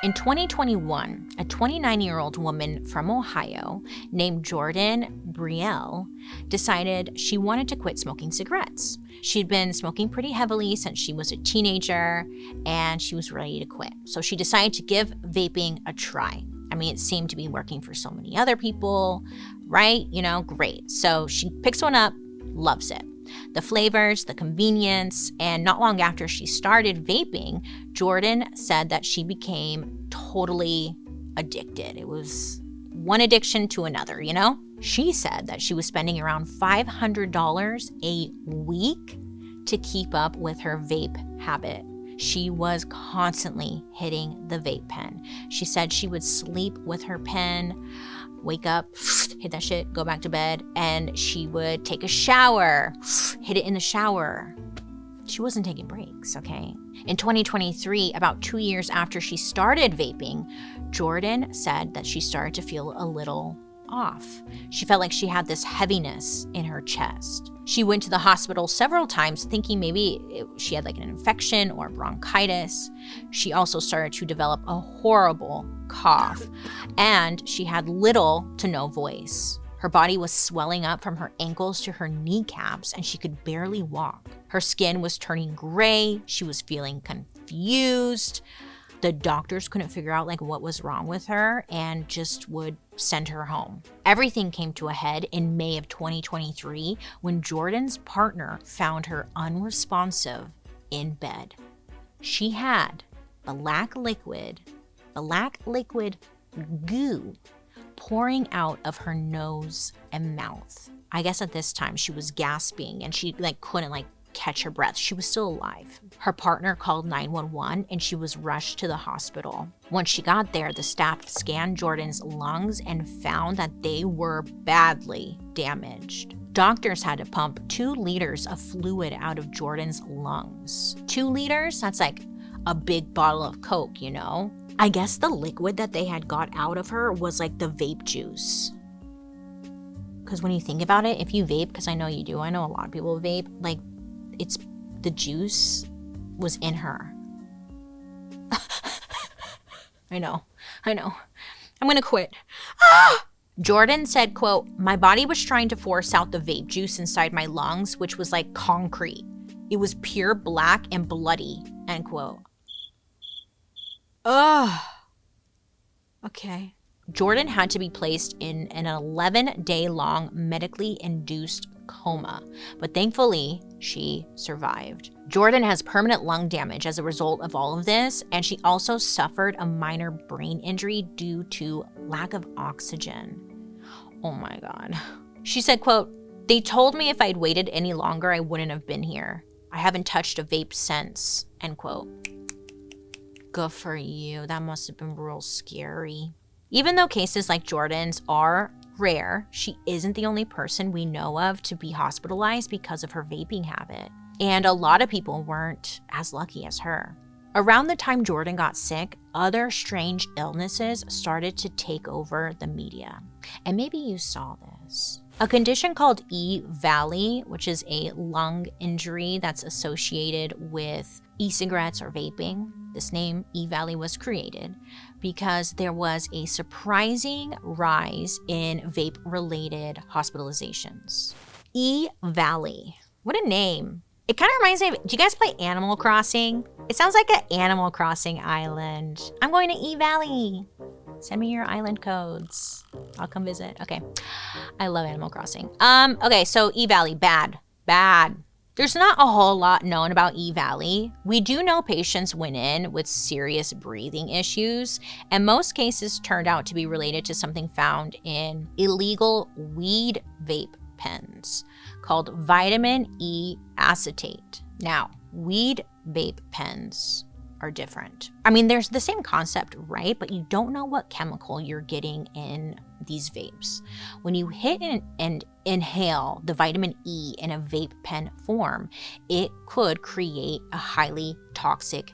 In 2021, a 29-year-old woman from Ohio named Jordan Brielle decided she wanted to quit smoking cigarettes. She'd been smoking pretty heavily since she was a teenager, and she was ready to quit. So she decided to give vaping a try. I mean, it seemed to be working for so many other people, right? Great. So she picks one up, loves it. The flavors, the convenience, and not long after she started vaping, Jordan said that she became totally addicted. It was one addiction to another, She said that she was spending around $500 a week to keep up with her vape habit. She was constantly hitting the vape pen. She said she would sleep with her pen, wake up, hit that shit, go back to bed, and she would take a shower, hit it in the shower. She wasn't taking breaks, okay? In 2023, about 2 years after she started vaping, Jordan said that she started to feel a little off. She felt like she had this heaviness in her chest. She went to the hospital several times thinking maybe she had an infection or bronchitis. She also started to develop a horrible cough, and she had little to no voice. Her body was swelling up from her ankles to her kneecaps, and she could barely walk. Her skin was turning gray. She was feeling confused. The doctors couldn't figure out what was wrong with her and just would send her home. Everything came to a head in May of 2023 when Jordan's partner found her unresponsive in bed. She had black liquid goo pouring out of her nose and mouth. I guess at this time she was gasping and she couldn't catch her breath. She was still alive. Her partner called 911 and she was rushed to the hospital. Once she got there, the staff scanned Jordan's lungs and found that they were badly damaged. Doctors had to pump 2 liters of fluid out of Jordan's lungs. 2 liters? That's a big bottle of Coke, I guess the liquid that they had got out of her was the vape juice. Because when you think about it, if you vape, because I know you do, I know a lot of people vape, it's the juice was in her. I know. I'm gonna quit. Jordan said, quote, "My body was trying to force out the vape juice inside my lungs, which was like concrete. It was pure black and bloody," end quote. Ugh. Okay. Jordan had to be placed in an 11-day-long medically induced coma, but thankfully she survived. Jordan has permanent lung damage as a result of all of this, and she also suffered a minor brain injury due to lack of oxygen. Oh my God. She said, quote, "They told me if I'd waited any longer, I wouldn't have been here. I haven't touched a vape since," end quote. Good for you. That must have been real scary. Even though cases like Jordan's are rare, she isn't the only person we know of to be hospitalized because of her vaping habit. And a lot of people weren't as lucky as her. Around the time Jordan got sick, other strange illnesses started to take over the media. And maybe you saw this. A condition called EVALI, which is a lung injury that's associated with e-cigarettes or vaping. This name, EVALI, was created because there was a surprising rise in vape-related hospitalizations. EVALI. What a name. It kind of reminds me of, do you guys play Animal Crossing? It sounds like an Animal Crossing island. I'm going to EVALI. Send me your island codes. I'll come visit. Okay. I love Animal Crossing. Okay, so EVALI, bad. There's not a whole lot known about EVALI. We do know patients went in with serious breathing issues, and most cases turned out to be related to something found in illegal weed vape pens called vitamin E acetate. Now, weed vape pens are different. I mean, there's the same concept, right? But you don't know what chemical you're getting in these vapes. When you hit and inhale the vitamin E in a vape pen form, it could create a highly toxic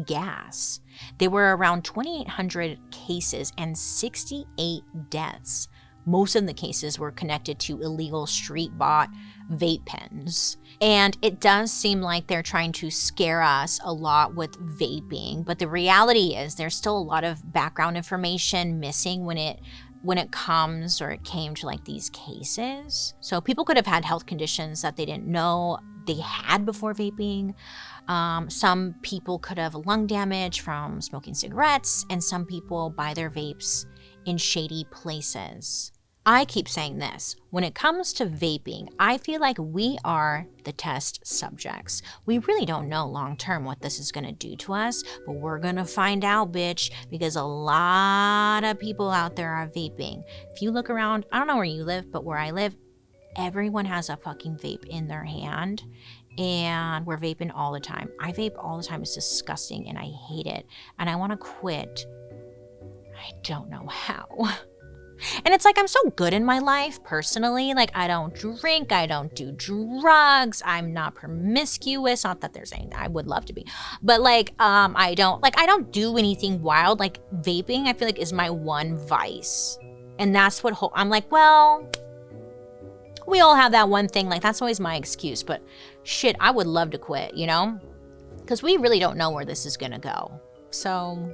gas. There were around 2,800 cases and 68 deaths. Most of the cases were connected to illegal street-bought vape pens. And it does seem like they're trying to scare us a lot with vaping, but the reality is there's still a lot of background information missing when it comes or it came to like these cases. So people could have had health conditions that they didn't know they had before vaping. Some people could have lung damage from smoking cigarettes, and some people buy their vapes in shady places. I keep saying this. When it comes to vaping, I feel like we are the test subjects. We really don't know long-term what this is going to do to us, but we're going to find out, bitch, because a lot of people out there are vaping. If you look around, I don't know where you live, but where I live, everyone has a fucking vape in their hand, and we're vaping all the time. I vape all the time. It's disgusting, and I hate it, and I want to quit. I don't know how. And it's like I'm so good in my life personally. Like, I don't drink, I don't do drugs, I'm not promiscuous. Not that there's anything, I would love to be, but like I don't do anything wild. Like vaping, I feel like is my one vice, and that's what I'm like, well, we all have that one thing. Like that's always my excuse, but shit, I would love to quit, you know, because we really don't know where this is gonna go. So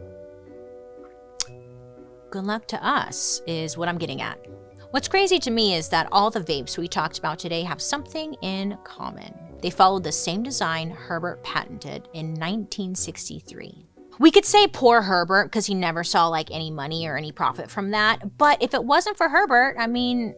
good luck to us is what I'm getting at. What's crazy to me is that all the vapes we talked about today have something in common. They followed the same design Herbert patented in 1963. We could say poor Herbert because he never saw like any money or any profit from that. But if it wasn't for Herbert, I mean,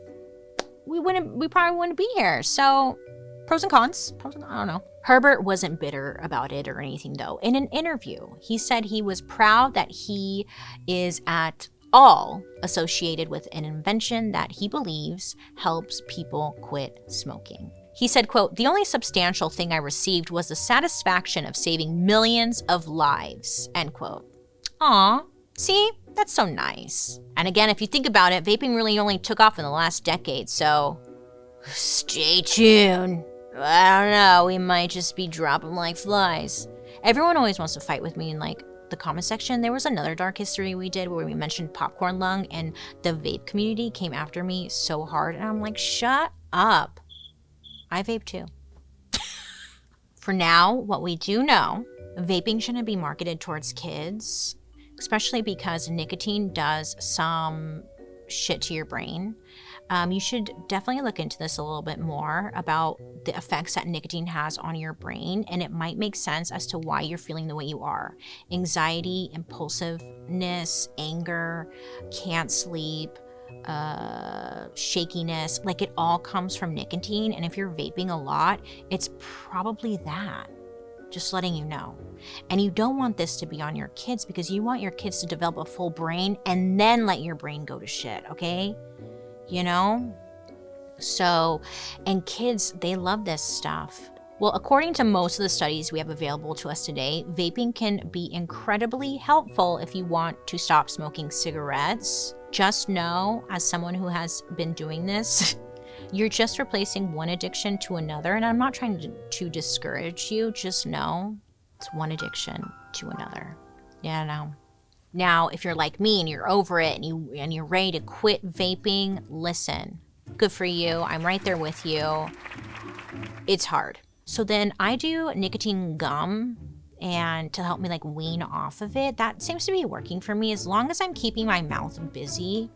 we probably wouldn't be here. So pros and cons, I don't know. Herbert wasn't bitter about it or anything though. In an interview, he said he was proud that he is at all associated with an invention that he believes helps people quit smoking. He said, quote, "The only substantial thing I received was the satisfaction of saving millions of lives," end quote. Aw, see, that's so nice. And again, if you think about it, vaping really only took off in the last decade, so stay tuned. I don't know, we might just be dropping like flies. Everyone always wants to fight with me in like the comment section. There was another dark history we did where we mentioned popcorn lung, and the vape community came after me so hard, and I'm like, shut up. I vape too. For now, what we do know, vaping shouldn't be marketed towards kids, especially because nicotine does some shit to your brain. You should definitely look into this a little bit more about the effects that nicotine has on your brain, and it might make sense as to why you're feeling the way you are. Anxiety, impulsiveness, anger, can't sleep, shakiness. Like, it all comes from nicotine. And if you're vaping a lot, it's probably that. Just letting you know. And you don't want this to be on your kids, because you want your kids to develop a full brain and then let your brain go to shit, okay? You know? So, and kids, they love this stuff. Well, according to most of the studies we have available to us today, vaping can be incredibly helpful if you want to stop smoking cigarettes. Just know, as someone who has been doing this, you're just replacing one addiction to another. And I'm not trying to discourage you. Just know it's one addiction to another. Yeah, no. Now, if you're like me and you're over it and you're ready to quit vaping, listen. Good for you. I'm right there with you. It's hard. So then I do nicotine gum, and to help me like wean off of it. That seems to be working for me as long as I'm keeping my mouth busy.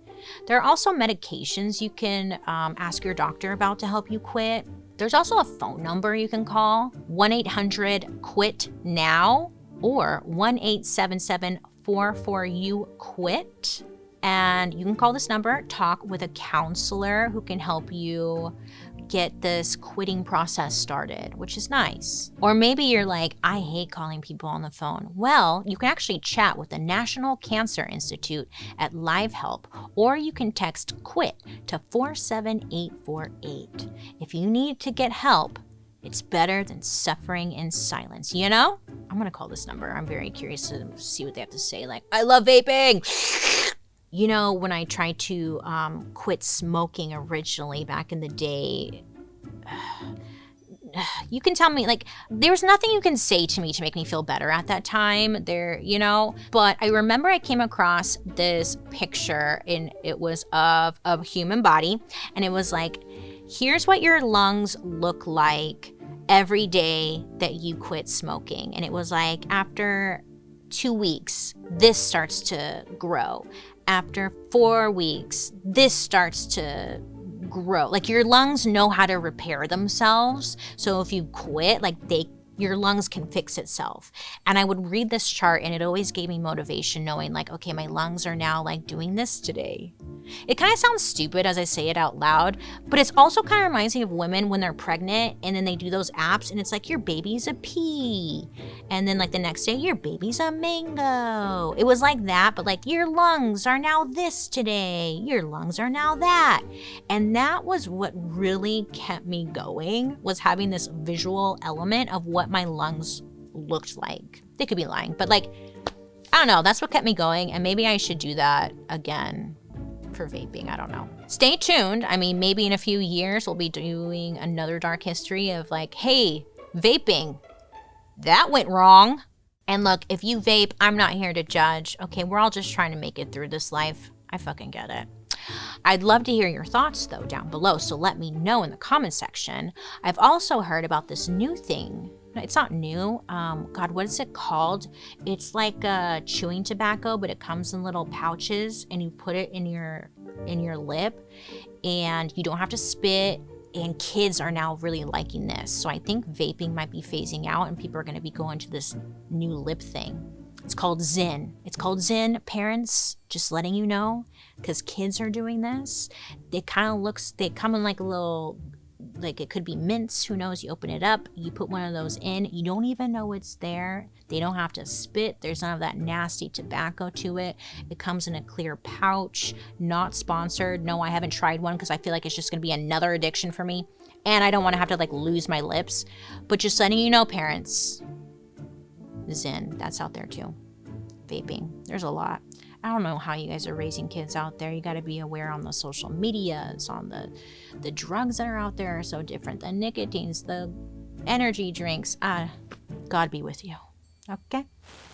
There are also medications you can ask your doctor about to help you quit. There's also a phone number you can call, 1-800-QUIT-NOW or 1-877-44-YOU-QUIT. And you can call this number, talk with a counselor who can help you get this quitting process started, which is nice. Or maybe you're like, I hate calling people on the phone. Well, you can actually chat with the National Cancer Institute at Live Help, or you can text QUIT to 47848. If you need to get help, it's better than suffering in silence, you know? I'm gonna call this number. I'm very curious to see what they have to say. Like, I love vaping. You know, when I tried to quit smoking originally back in the day, you can tell me, like, there was nothing you can say to me to make me feel better at that time there, you know? But I remember I came across this picture, and it was of a human body, and it was like, here's what your lungs look like every day that you quit smoking. And it was like, after 2 weeks, this starts to grow. After 4 weeks, this starts to grow. Like, your lungs know how to repair themselves. So if you quit, like, your lungs can fix itself. And I would read this chart, and it always gave me motivation, knowing like, okay, my lungs are now like doing this today. It kind of sounds stupid as I say it out loud, but it's also kind of reminds me of women when they're pregnant and then they do those apps and it's like, your baby's a pea. And then like the next day, your baby's a mango. It was like that, but like, your lungs are now this today. Your lungs are now that. And that was what really kept me going, was having this visual element of what my lungs looked like. They could be lying, but like, I don't know. That's what kept me going. And maybe I should do that again for vaping. I don't know. Stay tuned. I mean, maybe in a few years, we'll be doing another dark history of like, hey, vaping, that went wrong. And look, if you vape, I'm not here to judge. Okay, we're all just trying to make it through this life. I fucking get it. I'd love to hear your thoughts, though, down below, so let me know in the comment section. I've also heard about this new thing. It's not new. God, what is it called? It's like chewing tobacco, but it comes in little pouches, and you put it in your lip, and you don't have to spit. And kids are now really liking this. So I think vaping might be phasing out, and people are going to be going to this new lip thing. It's called Zyn. It's called Zyn. Parents, just letting you know, because kids are doing this. They come in like a little, like it could be mints, who knows? You open it up, you put one of those in, you don't even know it's there. They don't have to spit. There's none of that nasty tobacco to it. It comes in a clear pouch. Not sponsored. No, I haven't tried one because I feel like it's just going to be another addiction for me. And I don't want to have to like lose my lips. But just letting you know, parents, Zyn, that's out there too. Vaping, there's a lot. I don't know how you guys are raising kids out there. You got to be aware on the social medias, on the drugs that are out there are so different. The nicotines, the energy drinks. God be with you. Okay?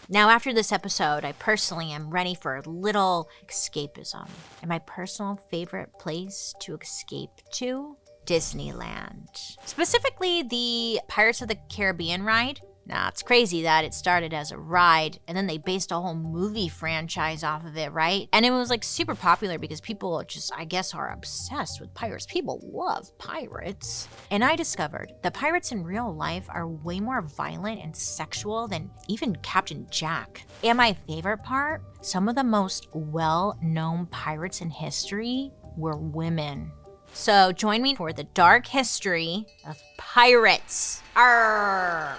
Now, after this episode, I personally am ready for a little escapism. And my personal favorite place to escape to? Disneyland. Specifically, the Pirates of the Caribbean ride. Now, it's crazy that it started as a ride and then they based a whole movie franchise off of it, right? And it was like super popular because people just, I guess, are obsessed with pirates. People love pirates. And I discovered that pirates in real life are way more violent and sexual than even Captain Jack. And my favorite part, some of the most well-known pirates in history were women. So join me for the dark history of pirates. Arr!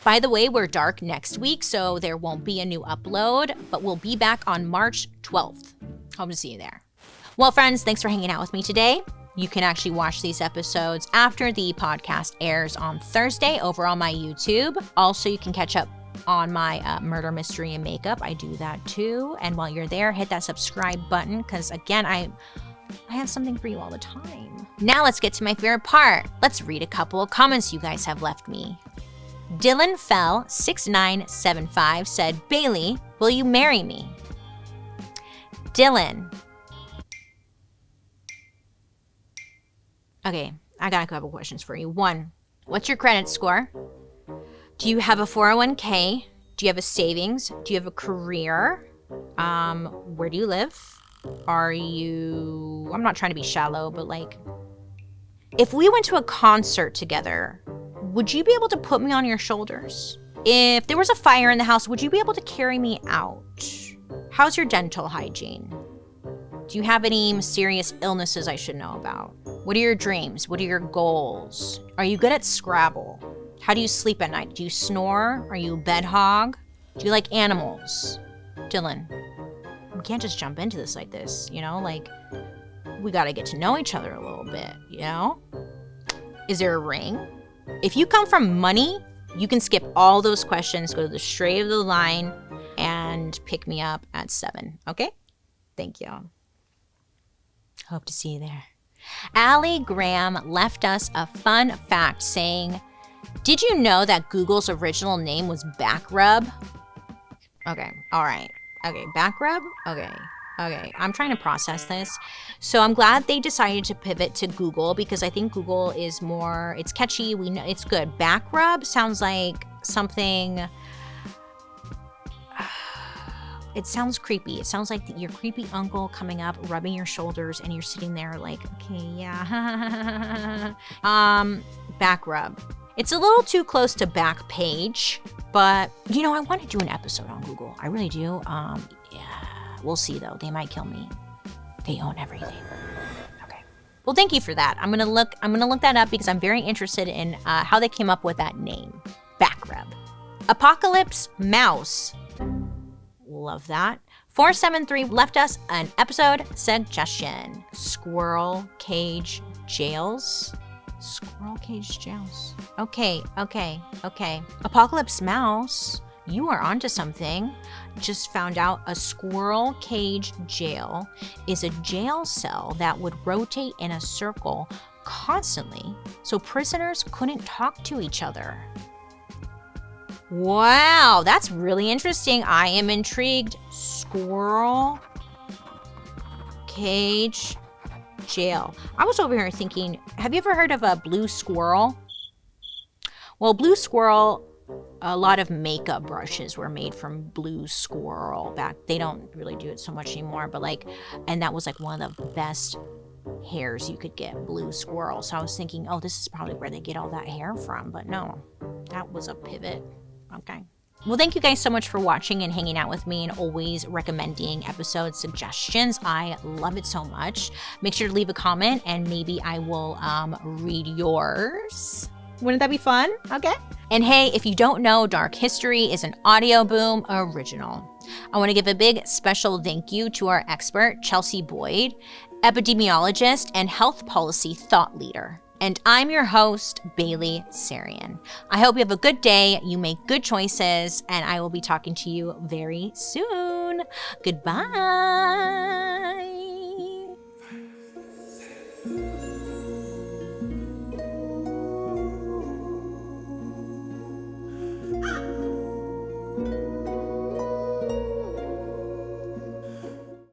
By the way, we're dark next week, so there won't be a new upload, but we'll be back on March 12th. Hope to see you there. Well, friends, thanks for hanging out with me today. You can actually watch these episodes after the podcast airs on Thursday over on my YouTube. Also, you can catch up on my murder, mystery, and makeup. I do that too. And while you're there, hit that subscribe button because, again, I have something for you all the time. Now let's get to my favorite part. Let's read a couple of comments you guys have left me. Dylan Fell 6975 said, Bailey, will you marry me? Dylan. Okay, I got a couple questions for you. 1, what's your credit score? Do you have a 401k? Do you have a savings? Do you have a career? Where do you live? I'm not trying to be shallow, but like, if we went to a concert together, would you be able to put me on your shoulders? If there was a fire in the house, would you be able to carry me out? How's your dental hygiene? Do you have any mysterious illnesses I should know about? What are your dreams? What are your goals? Are you good at Scrabble? How do you sleep at night? Do you snore? Are you a bed hog? Do you like animals? Dylan, we can't just jump into this like this, like, we gotta get to know each other a little bit, Is there a ring? If you come from money, you can skip all those questions, go to the straight of the line, and pick me up at 7, okay? Thank you. Hope to see you there. Allie Graham left us a fun fact saying, did you know that Google's original name was Backrub? Okay, all right. Okay, Backrub? Okay, I'm trying to process this. So I'm glad they decided to pivot to Google because I think Google is more, it's catchy, we know it's good. Backrub sounds like something, it sounds creepy. It sounds like your creepy uncle coming up, rubbing your shoulders, and you're sitting there like, okay, yeah. Backrub. It's a little too close to back page, but I want to do an episode on Google. I really do. Yeah, we'll see though. They might kill me. They own everything. Okay. Well, thank you for that. I'm gonna look that up because I'm very interested in how they came up with that name, Backrub. Apocalypse Mouse. Love that. 473 left us an episode suggestion. Squirrel cage jails. Squirrel cage jails. Okay. Apocalypse Mouse, you are onto something. Just found out a squirrel cage jail is a jail cell that would rotate in a circle constantly so prisoners couldn't talk to each other. Wow, that's really interesting. I am intrigued. Squirrel cage jail. I was over here thinking, have you ever heard of a blue squirrel? Well, blue squirrel, a lot of makeup brushes were made from blue squirrel back. They don't really do it so much anymore, but and that was one of the best hairs you could get, blue squirrel. So I was thinking, oh, this is probably where they get all that hair from, but no, that was a pivot. Okay. Well, thank you guys so much for watching and hanging out with me and always recommending episode suggestions. I love it so much. Make sure to leave a comment and maybe I will read yours. Wouldn't that be fun? Okay. And hey, if you don't know, Dark History is an Audio Boom original. I want to give a big special thank you to our expert, Chelsea Boyd, epidemiologist and health policy thought leader. And I'm your host, Bailey Sarian. I hope you have a good day, you make good choices, and I will be talking to you very soon. Goodbye.